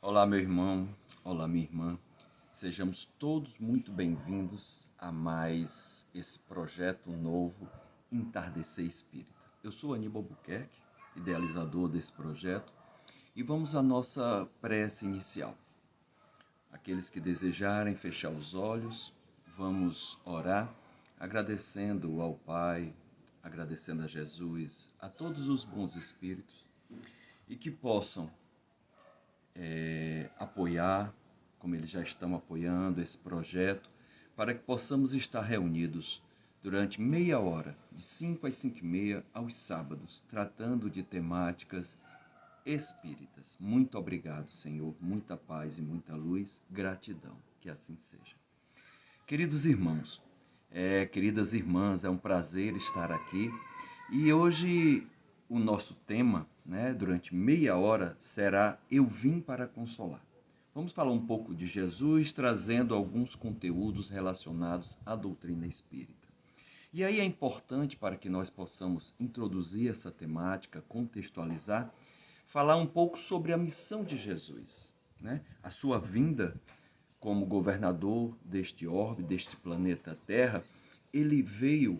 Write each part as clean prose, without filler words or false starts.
Olá, meu irmão, olá, minha irmã. Sejamos todos muito bem-vindos a mais esse projeto novo, Entardecer Espírita. Eu sou Aníbal Buquerque, idealizador desse projeto, e vamos à nossa prece inicial. Aqueles que desejarem fechar os olhos, vamos orar, agradecendo ao Pai, agradecendo a Jesus, a todos os bons espíritos, e que possam apoiar, como eles já estão apoiando esse projeto, para que possamos estar reunidos durante meia hora, de 5 às 5h30, aos sábados, tratando de temáticas espíritas. Muito obrigado, Senhor, muita paz e muita luz, gratidão, que assim seja. Queridos irmãos, queridas irmãs, é um prazer estar aqui e hoje o nosso tema, durante meia hora, será Eu Vim para Consolar. Vamos falar um pouco de Jesus, trazendo alguns conteúdos relacionados à doutrina espírita. E aí é importante, para que nós possamos introduzir essa temática, contextualizar, falar um pouco sobre a missão de Jesus, a sua vinda como governador deste orbe, deste planeta Terra. Ele veio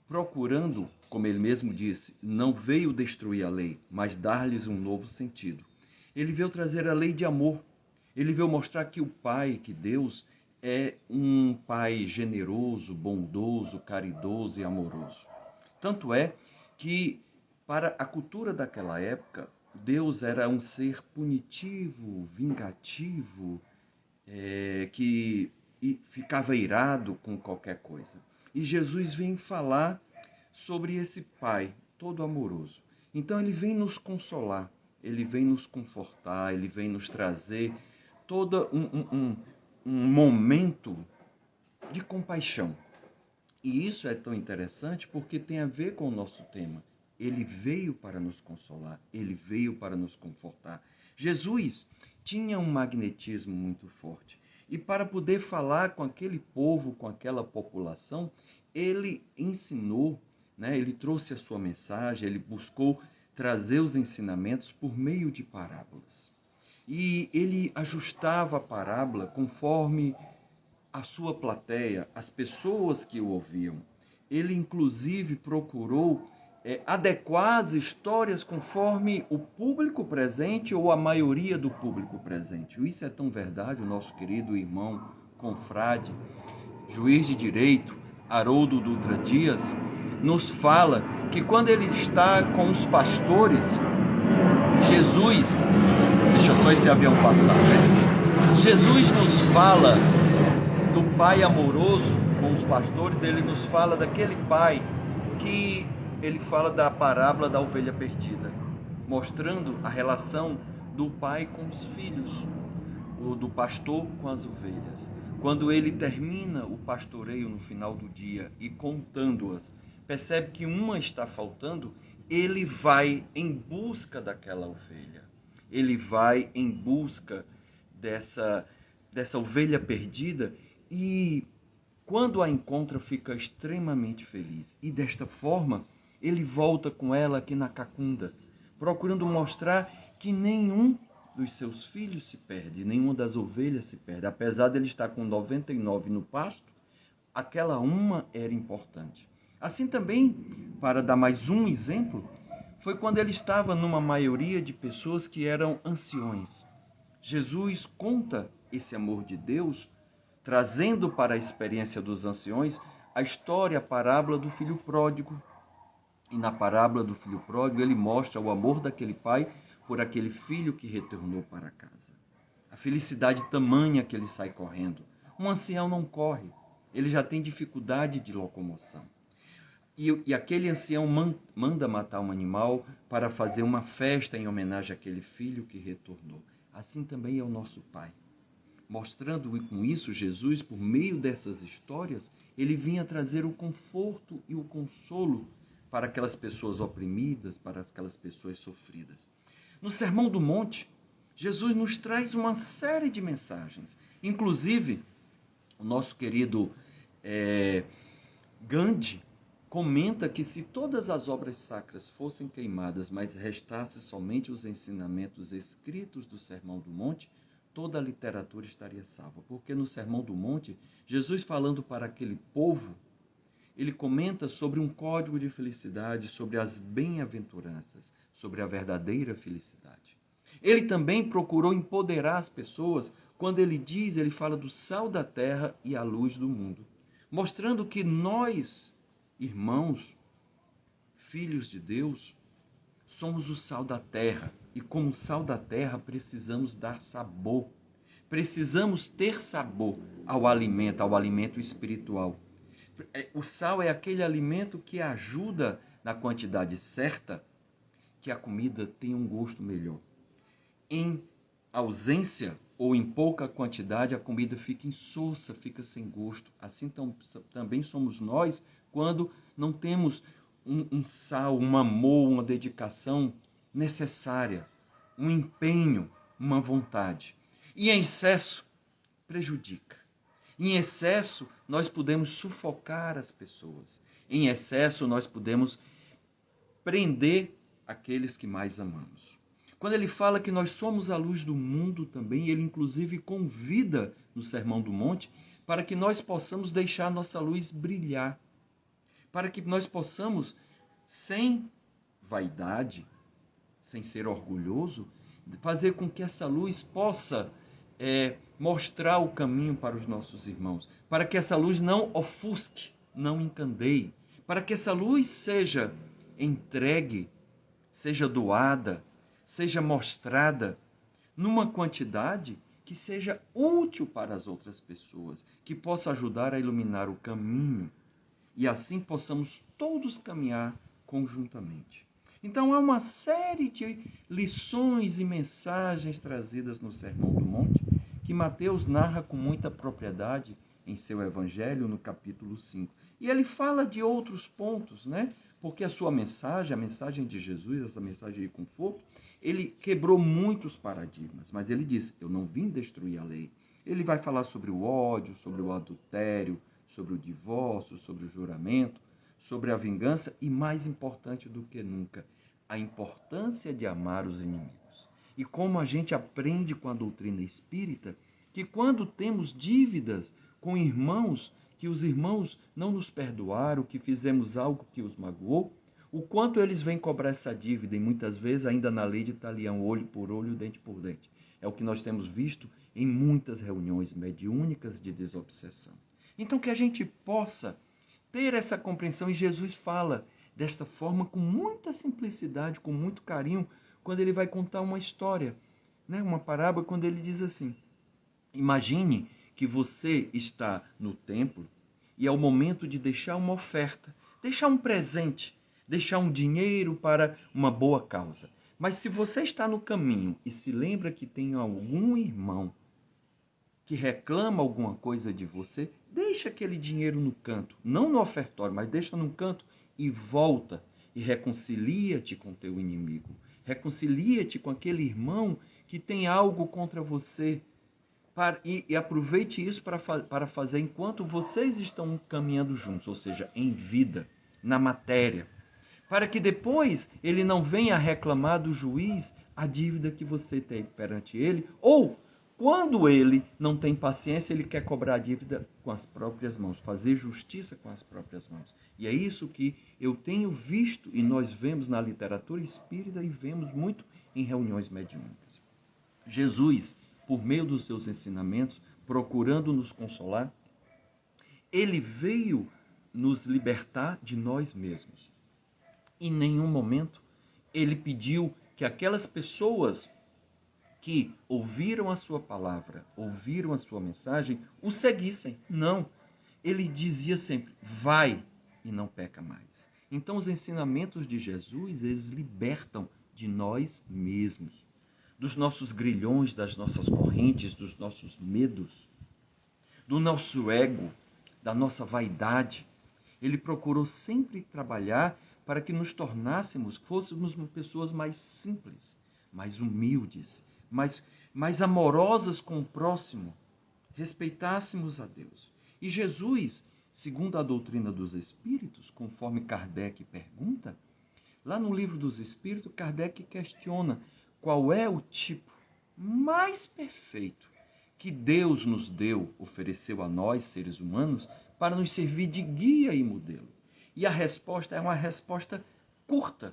procurando, como ele mesmo disse, não veio destruir a lei, mas dar-lhes um novo sentido. Ele veio trazer a lei de amor. Ele veio mostrar que o Pai, que Deus, é um Pai generoso, bondoso, caridoso e amoroso. Tanto é que, para a cultura daquela época, Deus era um ser punitivo, vingativo, que ficava irado com qualquer coisa. E Jesus vem falar sobre esse Pai todo amoroso. Então ele vem nos consolar, ele vem nos confortar, ele vem nos trazer todo um momento de compaixão. E isso é tão interessante porque tem a ver com o nosso tema. Ele veio para nos consolar, ele veio para nos confortar. Jesus tinha um magnetismo muito forte. E para poder falar com aquele povo, com aquela população, ele ensinou, ele trouxe a sua mensagem, ele buscou trazer os ensinamentos por meio de parábolas. E ele ajustava a parábola conforme a sua plateia, as pessoas que o ouviam. Ele, inclusive, procurou adequar as histórias conforme o público presente ou a maioria do público presente. Isso é tão verdade, o nosso querido irmão, confrade, juiz de direito, Haroldo Dutra Dias, nos fala que quando ele está com os pastores, Jesus, deixa só esse avião passar, Jesus nos fala do Pai amoroso com os pastores. Ele nos fala daquele Pai que ele fala da parábola da ovelha perdida, mostrando a relação do pai com os filhos, do pastor com as ovelhas. Quando ele termina o pastoreio no final do dia e contando-as, percebe que uma está faltando, ele vai em busca daquela ovelha. Ele vai em busca dessa ovelha perdida e, quando a encontra, fica extremamente feliz. E desta forma, ele volta com ela aqui na cacunda, procurando mostrar que nenhum dos seus filhos se perde, nenhuma das ovelhas se perde. Apesar de ele estar com 99 no pasto, aquela uma era importante. Assim também, para dar mais um exemplo, foi quando ele estava numa maioria de pessoas que eram anciões. Jesus conta esse amor de Deus, trazendo para a experiência dos anciões a história, a parábola do filho pródigo. E na parábola do filho pródigo, ele mostra o amor daquele pai por aquele filho que retornou para casa. A felicidade tamanha que ele sai correndo. Um ancião não corre, ele já tem dificuldade de locomoção. E aquele ancião manda matar um animal para fazer uma festa em homenagem àquele filho que retornou. Assim também é o nosso Pai. Mostrando com isso, Jesus, por meio dessas histórias, ele vinha trazer o conforto e o consolo para aquelas pessoas oprimidas, para aquelas pessoas sofridas. No Sermão do Monte, Jesus nos traz uma série de mensagens. Inclusive, o nosso querido Gandhi, comenta que se todas as obras sacras fossem queimadas, mas restasse somente os ensinamentos escritos do Sermão do Monte, toda a literatura estaria salva. Porque no Sermão do Monte, Jesus falando para aquele povo, ele comenta sobre um código de felicidade, sobre as bem-aventuranças, sobre a verdadeira felicidade. Ele também procurou empoderar as pessoas quando ele fala do sal da terra e a luz do mundo, mostrando que nós, irmãos, filhos de Deus, somos o sal da terra e como sal da terra precisamos dar sabor. Precisamos ter sabor ao alimento espiritual. O sal é aquele alimento que ajuda na quantidade certa que a comida tenha um gosto melhor. Em ausência ou em pouca quantidade, a comida fica insossa, fica sem gosto. Assim também somos nós quando não temos um sal, um amor, uma dedicação necessária, um empenho, uma vontade. E em excesso, prejudica. Em excesso, nós podemos sufocar as pessoas. Em excesso, nós podemos prender aqueles que mais amamos. Quando ele fala que nós somos a luz do mundo também, ele inclusive convida no Sermão do Monte para que nós possamos deixar nossa luz brilhar. Para que nós possamos, sem vaidade, sem ser orgulhoso, fazer com que essa luz possa mostrar o caminho para os nossos irmãos. Para que essa luz não ofusque, não encandeie. Para que essa luz seja entregue, seja doada, seja mostrada numa quantidade que seja útil para as outras pessoas, que possa ajudar a iluminar o caminho e assim possamos todos caminhar conjuntamente. Então há uma série de lições e mensagens trazidas no Sermão do Monte que Mateus narra com muita propriedade em seu Evangelho, no capítulo 5. E ele fala de outros pontos, né? Porque a sua mensagem, a mensagem de Jesus, essa mensagem de conforto, ele quebrou muitos paradigmas, mas ele disse, eu não vim destruir a lei. Ele vai falar sobre o ódio, sobre o adultério, sobre o divórcio, sobre o juramento, sobre a vingança e, mais importante do que nunca, a importância de amar os inimigos. E como a gente aprende com a doutrina espírita, que quando temos dívidas com irmãos, que os irmãos não nos perdoaram, que fizemos algo que os magoou, o quanto eles vêm cobrar essa dívida, e muitas vezes ainda na lei de talião, olho por olho, dente por dente. É o que nós temos visto em muitas reuniões mediúnicas de desobsessão. Então que a gente possa ter essa compreensão, e Jesus fala desta forma com muita simplicidade, com muito carinho, quando ele vai contar uma história, né? Uma parábola, quando ele diz assim, imagine que você está no templo e é o momento de deixar uma oferta, deixar um presente, deixar um dinheiro para uma boa causa. Mas se você está no caminho e se lembra que tem algum irmão que reclama alguma coisa de você, deixa aquele dinheiro no canto, não no ofertório, mas deixa no canto e volta e reconcilia-te com teu inimigo. Reconcilia-te com aquele irmão que tem algo contra você. E aproveite isso para fazer enquanto vocês estão caminhando juntos, ou seja, em vida, na matéria. Para que depois ele não venha reclamar do juiz a dívida que você tem perante ele, ou quando ele não tem paciência, ele quer cobrar a dívida com as próprias mãos, fazer justiça com as próprias mãos. E é isso que eu tenho visto e nós vemos na literatura espírita e vemos muito em reuniões mediúnicas. Jesus, por meio dos seus ensinamentos, procurando nos consolar, ele veio nos libertar de nós mesmos. Em nenhum momento ele pediu que aquelas pessoas que ouviram a sua palavra, ouviram a sua mensagem, o seguissem. Não. Ele dizia sempre, vai e não peca mais. Então os ensinamentos de Jesus, eles libertam de nós mesmos, dos nossos grilhões, das nossas correntes, dos nossos medos, do nosso ego, da nossa vaidade. Ele procurou sempre trabalhar para que nos tornássemos, fôssemos pessoas mais simples, mais humildes, mais amorosas com o próximo, respeitássemos a Deus. E Jesus segundo a doutrina dos espíritos, conforme Kardec pergunta? Lá no Livro dos Espíritos, Kardec questiona qual é o tipo mais perfeito que Deus nos deu, ofereceu a nós, seres humanos, para nos servir de guia e modelo. E a resposta é uma resposta curta,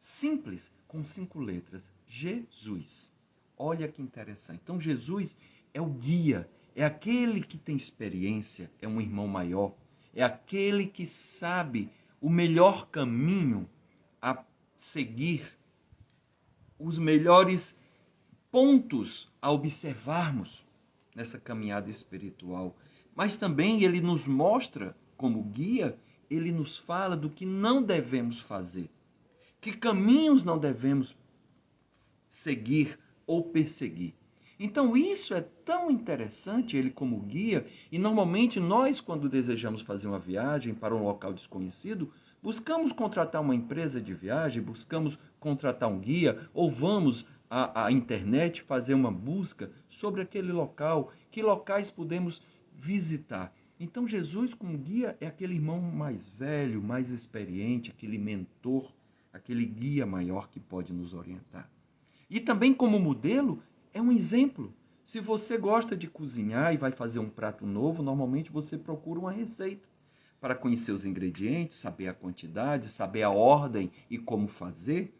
simples, com 5 letras. Jesus. Olha que interessante. Então, Jesus é o guia, é aquele que tem experiência, é um irmão maior, é aquele que sabe o melhor caminho a seguir, os melhores pontos a observarmos nessa caminhada espiritual. Mas também ele nos mostra, como guia, ele nos fala do que não devemos fazer, que caminhos não devemos seguir ou perseguir. Então isso é tão interessante, ele como guia, e normalmente nós, quando desejamos fazer uma viagem para um local desconhecido, buscamos contratar uma empresa de viagem, buscamos contratar um guia, ou vamos à internet fazer uma busca sobre aquele local, que locais podemos visitar. Então Jesus como guia é aquele irmão mais velho, mais experiente, aquele mentor, aquele guia maior que pode nos orientar. E também como modelo, é um exemplo. Se você gosta de cozinhar e vai fazer um prato novo, normalmente você procura uma receita para conhecer os ingredientes, saber a quantidade, saber a ordem e como fazer,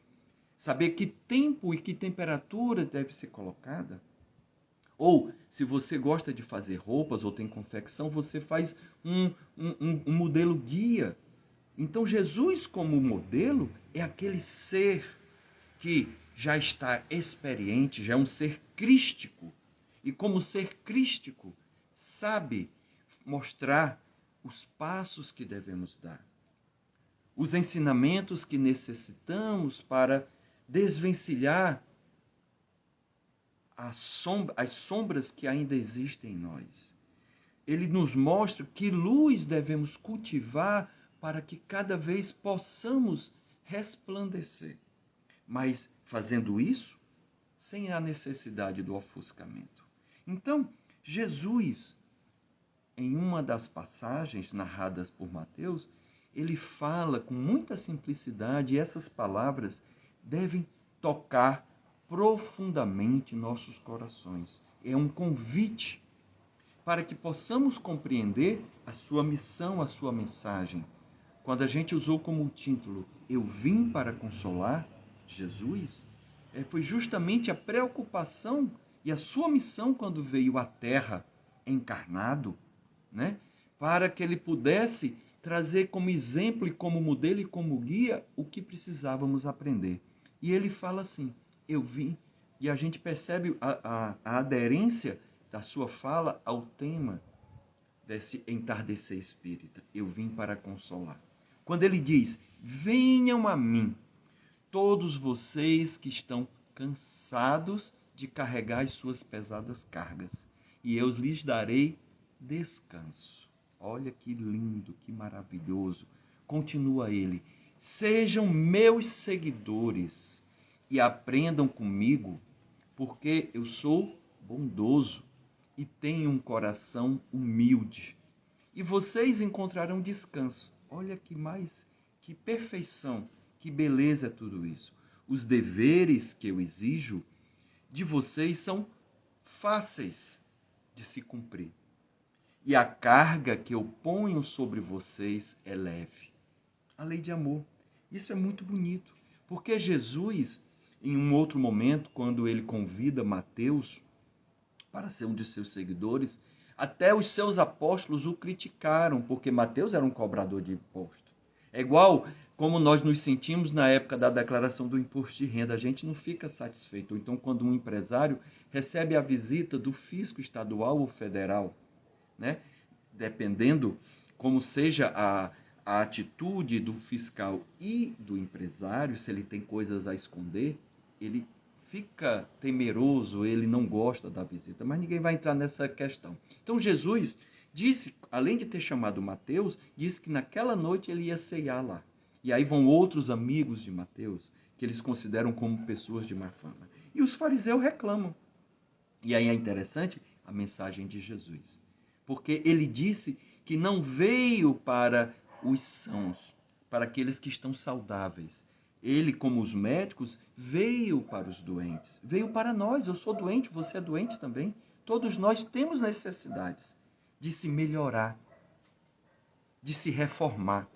saber que tempo e que temperatura deve ser colocada. Ou, se você gosta de fazer roupas ou tem confecção, você faz um modelo guia. Então, Jesus como modelo é aquele ser que já está experiente, já é um ser crístico. E como ser crístico, sabe mostrar os passos que devemos dar, os ensinamentos que necessitamos para desvencilhar as sombras que ainda existem em nós. Ele nos mostra que luz devemos cultivar para que cada vez possamos resplandecer. Mas fazendo isso sem a necessidade do ofuscamento. Então, Jesus, em uma das passagens narradas por Mateus, ele fala com muita simplicidade e essas palavras devem tocar profundamente nossos corações. É um convite para que possamos compreender a sua missão, a sua mensagem. Quando a gente usou como título, Eu vim para consolar, Jesus, foi justamente a preocupação e a sua missão quando veio à Terra encarnado, né? Para que ele pudesse trazer como exemplo e como modelo e como guia o que precisávamos aprender. E ele fala assim, eu vim, e a gente percebe a aderência da sua fala ao tema desse entardecer espírita. Eu vim para consolar. Quando ele diz, venham a mim, todos vocês que estão cansados de carregar as suas pesadas cargas, e eu lhes darei descanso. Olha que lindo, que maravilhoso. Continua ele. Sejam meus seguidores e aprendam comigo, porque eu sou bondoso e tenho um coração humilde. E vocês encontrarão descanso. Olha que perfeição. Que beleza é tudo isso. Os deveres que eu exijo de vocês são fáceis de se cumprir. E a carga que eu ponho sobre vocês é leve. A lei de amor. Isso é muito bonito. Porque Jesus, em um outro momento, quando ele convida Mateus para ser um de seus seguidores, até os seus apóstolos o criticaram, porque Mateus era um cobrador de imposto. É igual como nós nos sentimos na época da declaração do imposto de renda. A gente não fica satisfeito. Ou então, quando um empresário recebe a visita do fisco estadual ou federal, né? Dependendo como seja a atitude do fiscal e do empresário, se ele tem coisas a esconder, ele fica temeroso, ele não gosta da visita. Mas ninguém vai entrar nessa questão. Então, Jesus disse, além de ter chamado Mateus, disse que naquela noite ele ia ceiar lá. E aí vão outros amigos de Mateus, que eles consideram como pessoas de má fama. E os fariseus reclamam. E aí é interessante a mensagem de Jesus. Porque ele disse que não veio para os sãos, para aqueles que estão saudáveis. Ele, como os médicos, veio para os doentes, veio para nós. Eu sou doente, você é doente também. Todos nós temos necessidades de se melhorar, de se reformar,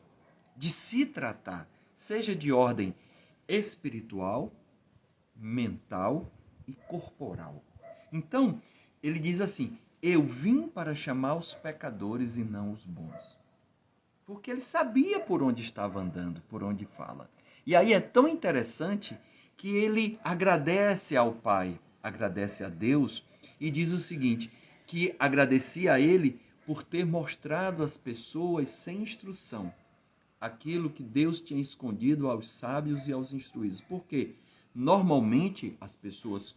de se tratar, seja de ordem espiritual, mental e corporal. Então, ele diz assim: eu vim para chamar os pecadores e não os bons. Porque ele sabia por onde estava andando, por onde fala. E aí é tão interessante que ele agradece ao Pai, agradece a Deus e diz o seguinte, que agradecia a ele por ter mostrado às pessoas sem instrução aquilo que Deus tinha escondido aos sábios e aos instruídos. Por quê? Normalmente as pessoas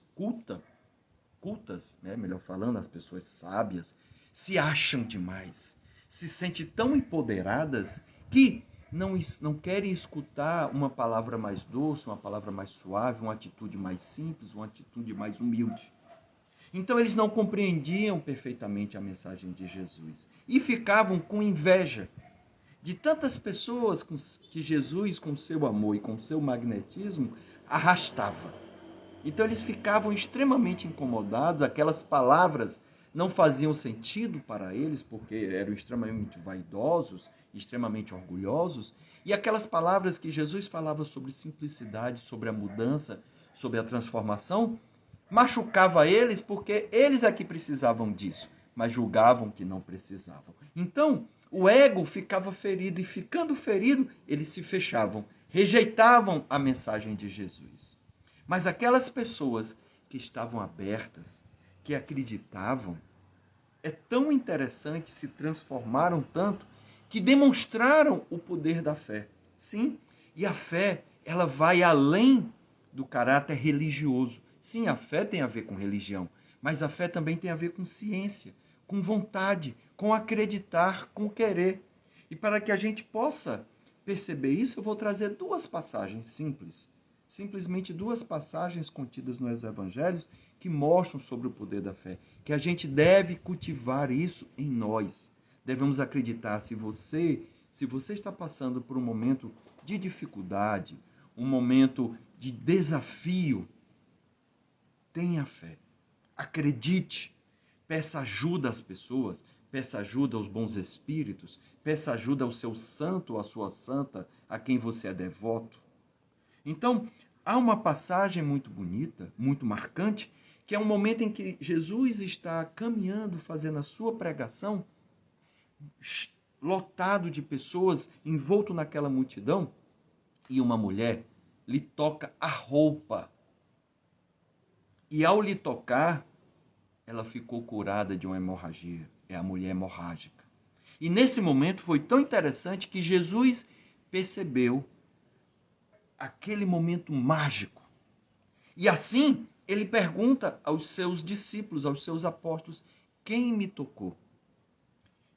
cultas, né, melhor falando, as pessoas sábias, se acham demais, se sentem tão empoderadas que não querem escutar uma palavra mais doce, uma palavra mais suave, uma atitude mais simples, uma atitude mais humilde. Então eles não compreendiam perfeitamente a mensagem de Jesus e ficavam com inveja de tantas pessoas que Jesus, com seu amor e com seu magnetismo, arrastava. Então eles ficavam extremamente incomodados, aquelas palavras não faziam sentido para eles, porque eram extremamente vaidosos, extremamente orgulhosos, e aquelas palavras que Jesus falava sobre simplicidade, sobre a mudança, sobre a transformação, machucava eles porque eles é que precisavam disso, mas julgavam que não precisavam. Então, o ego ficava ferido e, ficando ferido, eles se fechavam, rejeitavam a mensagem de Jesus. Mas aquelas pessoas que estavam abertas, que acreditavam, é tão interessante, se transformaram tanto, que demonstraram o poder da fé. Sim, e a fé, ela vai além do caráter religioso. Sim, a fé tem a ver com religião, mas a fé também tem a ver com ciência, com vontade, com acreditar, com querer. E para que a gente possa perceber isso, eu vou trazer duas passagens simples. Simplesmente duas passagens contidas nos evangelhos que mostram sobre o poder da fé. Que a gente deve cultivar isso em nós. Devemos acreditar, se você está passando por um momento de dificuldade, um momento de desafio, tenha fé. Acredite. Peça ajuda às pessoas, peça ajuda aos bons espíritos, peça ajuda ao seu santo ou à sua santa, a quem você é devoto. Então, há uma passagem muito bonita, muito marcante, que é um momento em que Jesus está caminhando, fazendo a sua pregação, lotado de pessoas, envolto naquela multidão, e uma mulher lhe toca a roupa. E ao lhe tocar, ela ficou curada de uma hemorragia. É a mulher hemorrágica. E nesse momento foi tão interessante que Jesus percebeu aquele momento mágico. E assim, ele pergunta aos seus discípulos, aos seus apóstolos, quem me tocou?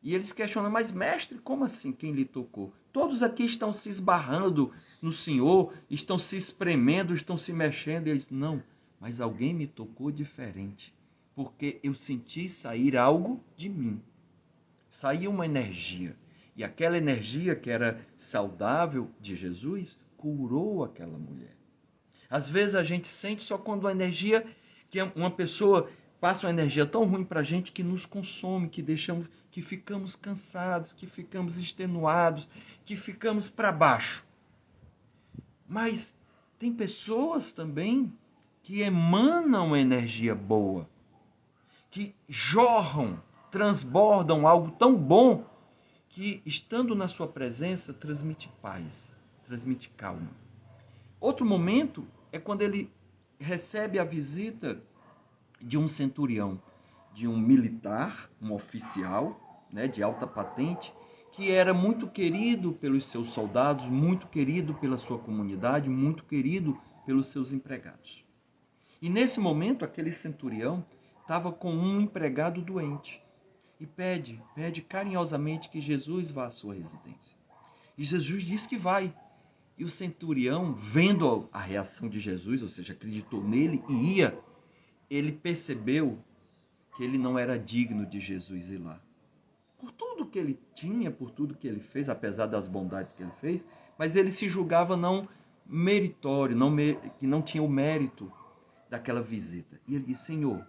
E eles questionam, mas mestre, como assim quem lhe tocou? Todos aqui estão se esbarrando no Senhor, estão se espremendo, estão se mexendo. E eles, não, mas alguém me tocou diferente, porque eu senti sair algo de mim. Saiu uma energia. E aquela energia que era saudável de Jesus curou aquela mulher. Às vezes a gente sente só quando a energia, que uma pessoa passa uma energia tão ruim para a gente que nos consome, que ficamos cansados, que ficamos extenuados, que ficamos para baixo. Mas tem pessoas também que emanam energia boa, que jorram, transbordam algo tão bom que, estando na sua presença, transmite paz, transmite calma. Outro momento é quando ele recebe a visita de um centurião, de um militar, um oficial, né, de alta patente, que era muito querido pelos seus soldados, muito querido pela sua comunidade, muito querido pelos seus empregados. E nesse momento, aquele centurião estava com um empregado doente e pede carinhosamente que Jesus vá à sua residência. E Jesus diz que vai. E o centurião, vendo a reação de Jesus, ou seja, acreditou nele e ia, ele percebeu que ele não era digno de Jesus ir lá. Por tudo que ele tinha, por tudo que ele fez, apesar das bondades que ele fez, mas ele se julgava não meritório, que não tinha o mérito daquela visita. E ele disse: Senhor,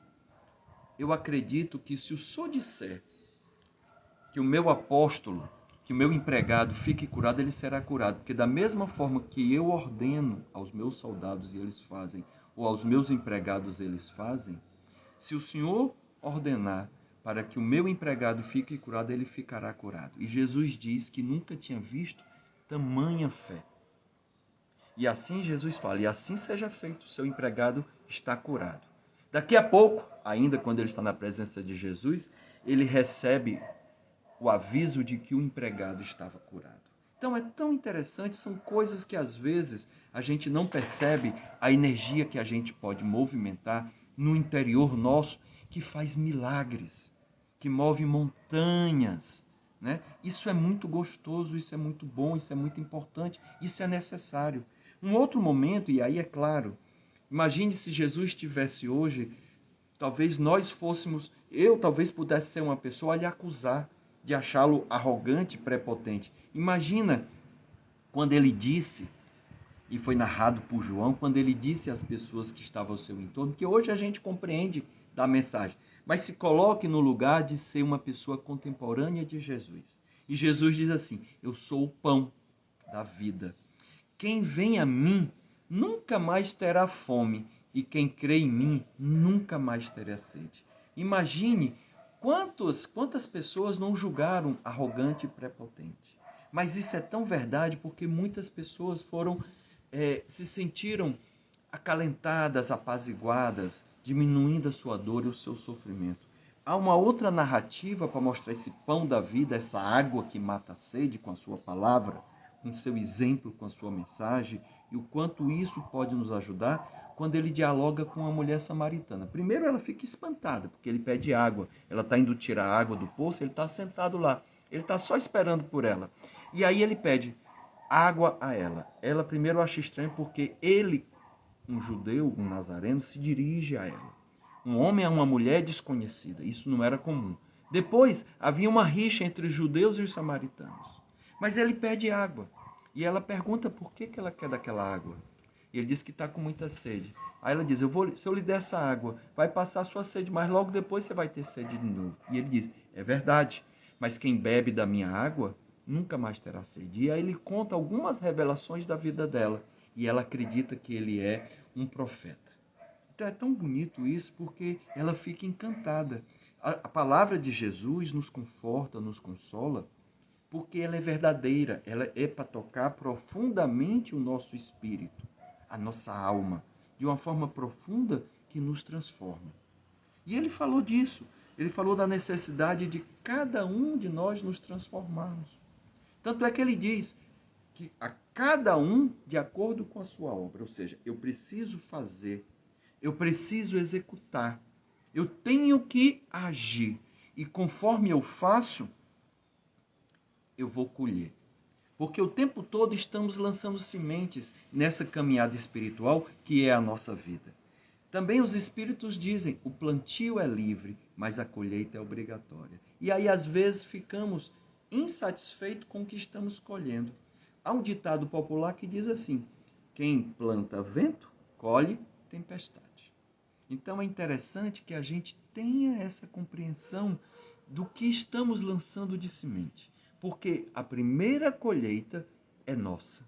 eu acredito que se o Senhor disser que o meu apóstolo, que o meu empregado fique curado, ele será curado. Porque da mesma forma que eu ordeno aos meus soldados e eles fazem, ou aos meus empregados eles fazem, se o Senhor ordenar para que o meu empregado fique curado, ele ficará curado. E Jesus diz que nunca tinha visto tamanha fé. E assim Jesus fala: e assim seja feito, o seu empregado está curado. Daqui a pouco, ainda quando ele está na presença de Jesus, ele recebe o aviso de que o empregado estava curado. Então é tão interessante, são coisas que às vezes a gente não percebe a energia que a gente pode movimentar no interior nosso, que faz milagres, que move montanhas, né? Isso é muito gostoso, isso é muito bom, isso é muito importante, isso é necessário. Um outro momento, e aí é claro, imagine se Jesus estivesse hoje, talvez nós fôssemos, eu talvez pudesse ser uma pessoa a lhe acusar de achá-lo arrogante e prepotente. Imagina quando ele disse, e foi narrado por João, quando ele disse às pessoas que estavam ao seu entorno, que hoje a gente compreende da mensagem, mas se coloque no lugar de ser uma pessoa contemporânea de Jesus. E Jesus diz assim: eu sou o pão da vida. Quem vem a mim nunca mais terá fome, e quem crê em mim nunca mais terá sede. Imagine quantas pessoas não julgaram arrogante e prepotente. Mas isso é tão verdade porque muitas pessoas se sentiram acalentadas, apaziguadas, diminuindo a sua dor e o seu sofrimento. Há uma outra narrativa para mostrar esse pão da vida, essa água que mata a sede com a sua palavra, com o seu exemplo, com a sua mensagem, e o quanto isso pode nos ajudar quando ele dialoga com a mulher samaritana. Primeiro ela fica espantada, porque ele pede água. Ela está indo tirar a água do poço, ele está sentado lá. Ele está só esperando por ela. E aí ele pede água a ela. Ela primeiro acha estranho porque ele, um judeu, um nazareno, se dirige a ela. Um homem a uma mulher desconhecida. Isso não era comum. Depois havia uma rixa entre os judeus e os samaritanos. Mas ele pede água. E ela pergunta por que ela quer daquela água. E ele diz que está com muita sede. Aí ela diz: se eu lhe der essa água, vai passar a sua sede, mas logo depois você vai ter sede de novo. E ele diz: é verdade, mas quem bebe da minha água nunca mais terá sede. E aí ele conta algumas revelações da vida dela. E ela acredita que ele é um profeta. Então é tão bonito isso porque ela fica encantada. A palavra de Jesus nos conforta, nos consola, porque ela é verdadeira, ela é para tocar profundamente o nosso espírito, a nossa alma, de uma forma profunda que nos transforma. E ele falou disso, ele falou da necessidade de cada um de nós nos transformarmos. Tanto é que ele diz que a cada um de acordo com a sua obra, ou seja, eu preciso fazer, eu preciso executar, eu tenho que agir, e conforme eu faço, eu vou colher. Porque o tempo todo estamos lançando sementes nessa caminhada espiritual que é a nossa vida. Também os espíritos dizem: o plantio é livre, mas a colheita é obrigatória. E aí às vezes ficamos insatisfeitos com o que estamos colhendo. Há um ditado popular que diz assim: quem planta vento, colhe tempestade. Então é interessante que a gente tenha essa compreensão do que estamos lançando de semente. Porque a primeira colheita é nossa.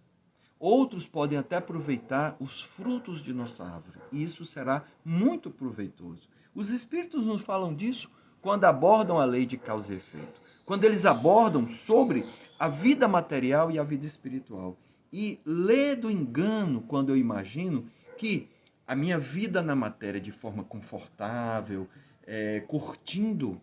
Outros podem até aproveitar os frutos de nossa árvore, e isso será muito proveitoso. Os espíritos nos falam disso quando abordam a lei de causa e efeito, quando eles abordam sobre a vida material e a vida espiritual. E lê do engano quando eu imagino que a minha vida na matéria de forma confortável, curtindo,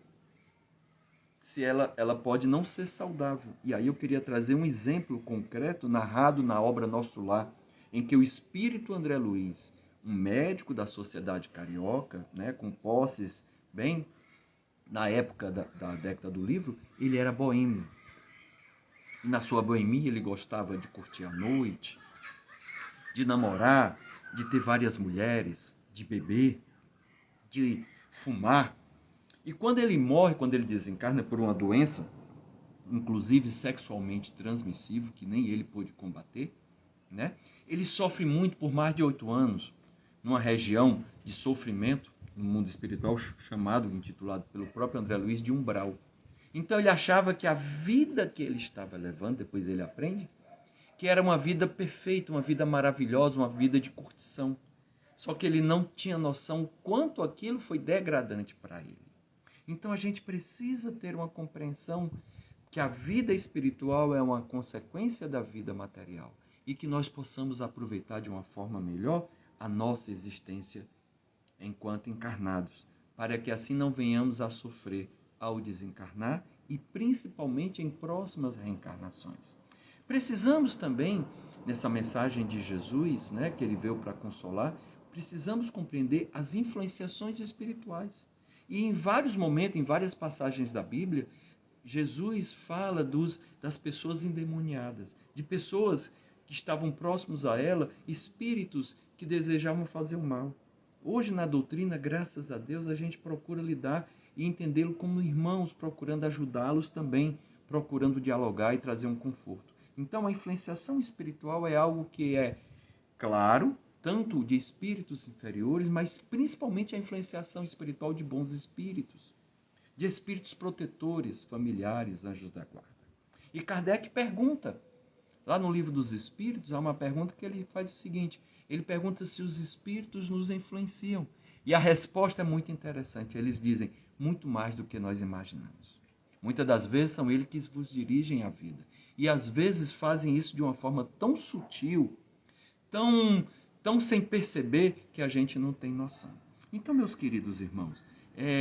se ela pode não ser saudável. E aí eu queria trazer um exemplo concreto narrado na obra Nosso Lar, em que o espírito André Luiz, um médico da Sociedade Carioca, né, com posses bem na época da década do livro, ele era boêmio. E na sua boemia ele gostava de curtir a noite, de namorar, de ter várias mulheres, de beber, de fumar. E quando ele morre, quando ele desencarna por uma doença, inclusive sexualmente transmissível, que nem ele pôde combater, né? Ele sofre muito por mais de 8 anos, numa região de sofrimento, no mundo espiritual, intitulado pelo próprio André Luiz, de umbral. Então ele achava que a vida que ele estava levando, depois ele aprende, que era uma vida perfeita, uma vida maravilhosa, uma vida de curtição. Só que ele não tinha noção o quanto aquilo foi degradante para ele. Então a gente precisa ter uma compreensão que a vida espiritual é uma consequência da vida material e que nós possamos aproveitar de uma forma melhor a nossa existência enquanto encarnados, para que assim não venhamos a sofrer ao desencarnar e principalmente em próximas reencarnações. Precisamos também, nessa mensagem de Jesus, né, que ele veio para consolar, precisamos compreender as influenciações espirituais. E em vários momentos, em várias passagens da Bíblia, Jesus fala das pessoas endemoniadas, de pessoas que estavam próximos a ela, espíritos que desejavam fazer o mal. Hoje, na doutrina, graças a Deus, a gente procura lidar e entendê-lo como irmãos, procurando ajudá-los também, procurando dialogar e trazer um conforto. Então, a influenciação espiritual é algo que é claro, tanto de espíritos inferiores, mas principalmente a influenciação espiritual de bons espíritos, de espíritos protetores, familiares, anjos da guarda. E Kardec pergunta, lá no Livro dos Espíritos, há uma pergunta que ele faz o seguinte, ele pergunta se os espíritos nos influenciam. E a resposta é muito interessante, eles dizem, muito mais do que nós imaginamos. Muitas das vezes são eles que vos dirigem a vida. E às vezes fazem isso de uma forma tão sutil, tão sem perceber que a gente não tem noção. Então, meus queridos irmãos,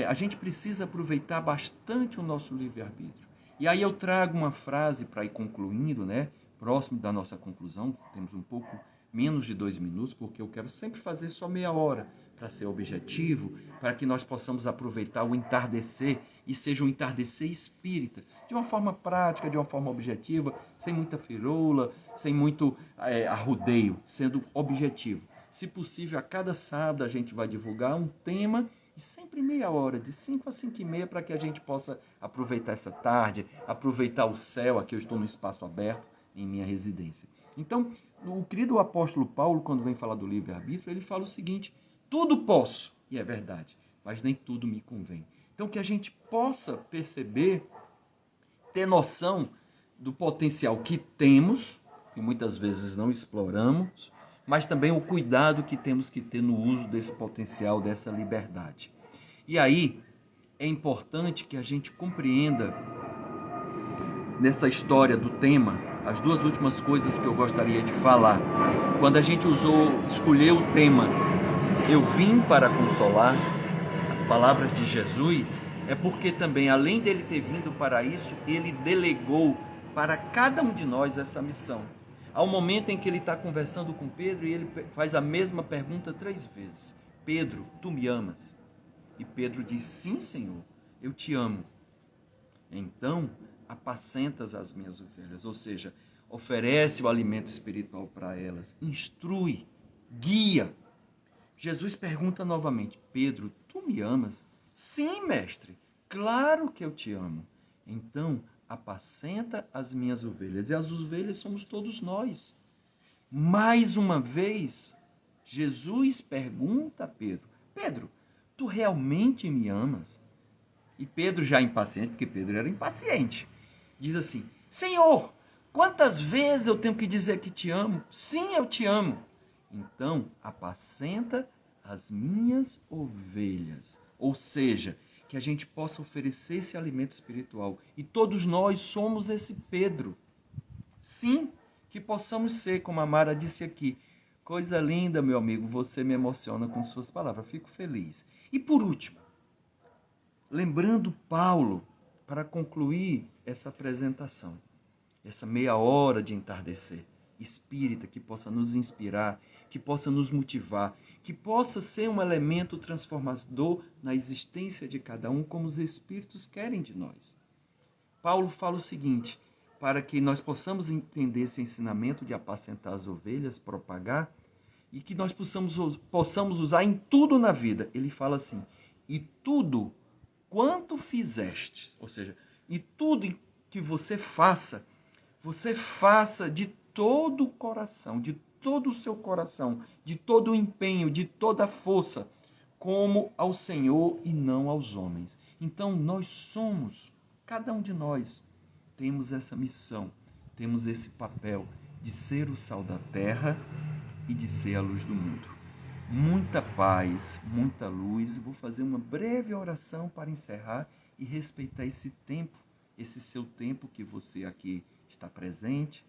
a gente precisa aproveitar bastante o nosso livre-arbítrio. E aí eu trago uma frase para ir concluindo, né? Próximo da nossa conclusão, temos um pouco menos de 2 minutos, porque eu quero sempre fazer só meia hora para ser objetivo, para que nós possamos aproveitar o entardecer e seja um entardecer espírita, de uma forma prática, de uma forma objetiva, sem muita firula, sem muito arrudeio, sendo objetivo. Se possível, a cada sábado a gente vai divulgar um tema e sempre meia hora, de 5 a 5 e meia, para que a gente possa aproveitar essa tarde, aproveitar o céu, aqui eu estou no espaço aberto, em minha residência. Então, o querido apóstolo Paulo, quando vem falar do livre-arbítrio, ele fala o seguinte, tudo posso, e é verdade, mas nem tudo me convém. Então, que a gente possa perceber, ter noção do potencial que temos, que muitas vezes não exploramos, mas também o cuidado que temos que ter no uso desse potencial, dessa liberdade. E aí, é importante que a gente compreenda, nessa história do tema, as 2 últimas coisas que eu gostaria de falar. Quando a gente escolheu o tema, eu vim para consolar, as palavras de Jesus, é porque também, além dele ter vindo para isso, ele delegou para cada um de nós essa missão. Há um momento em que ele está conversando com Pedro e ele faz a mesma pergunta 3 vezes. Pedro, tu me amas? E Pedro diz, sim, Senhor, eu te amo. Então, apacentas as minhas ovelhas, ou seja, oferece o alimento espiritual para elas, instrui, guia. Jesus pergunta novamente, Pedro, tu me amas? Sim, mestre, claro que eu te amo. Então, apacenta as minhas ovelhas. E as ovelhas somos todos nós. Mais uma vez, Jesus pergunta a Pedro, Pedro, tu realmente me amas? E Pedro, já impaciente, porque Pedro era impaciente, diz assim, Senhor, quantas vezes eu tenho que dizer que te amo? Sim, eu te amo. Então, apacenta as minhas ovelhas. Ou seja, que a gente possa oferecer esse alimento espiritual. E todos nós somos esse Pedro. Sim, que possamos ser, como a Mara disse aqui. Coisa linda, meu amigo, você me emociona com suas palavras. Fico feliz. E por último, lembrando Paulo, para concluir essa apresentação, essa meia hora de entardecer espírita, que possa nos inspirar, que possa nos motivar, que possa ser um elemento transformador na existência de cada um, como os espíritos querem de nós. Paulo fala o seguinte, para que nós possamos entender esse ensinamento de apacentar as ovelhas, propagar, e que nós possamos usar em tudo na vida. Ele fala assim, e tudo quanto fizeste, ou seja, e tudo que você faça de todo o coração, de todo o seu coração, de todo o empenho, de toda a força, como ao Senhor e não aos homens. Então nós somos, cada um de nós, temos essa missão, temos esse papel de ser o sal da terra e de ser a luz do mundo. Muita paz, muita luz. Vou fazer uma breve oração para encerrar e respeitar esse tempo, esse seu tempo que você aqui está presente,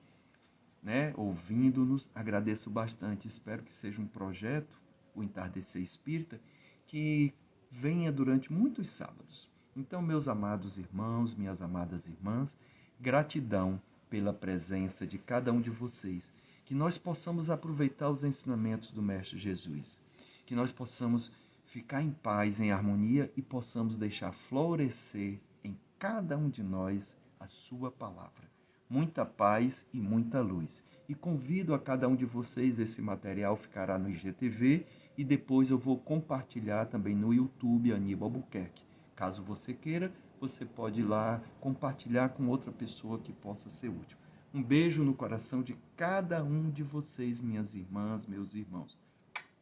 né, ouvindo-nos. Agradeço bastante. Espero que seja um projeto, o Entardecer Espírita, que venha durante muitos sábados. Então, meus amados irmãos, minhas amadas irmãs, gratidão pela presença de cada um de vocês. Que nós possamos aproveitar os ensinamentos do Mestre Jesus. Que nós possamos ficar em paz, em harmonia e possamos deixar florescer em cada um de nós a sua palavra. Muita paz e muita luz. E convido a cada um de vocês, esse material ficará no IGTV e depois eu vou compartilhar também no YouTube Aníbal Albuquerque. Caso você queira, você pode ir lá compartilhar com outra pessoa que possa ser útil. Um beijo no coração de cada um de vocês, minhas irmãs, meus irmãos.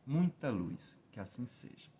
Muita luz, que assim seja.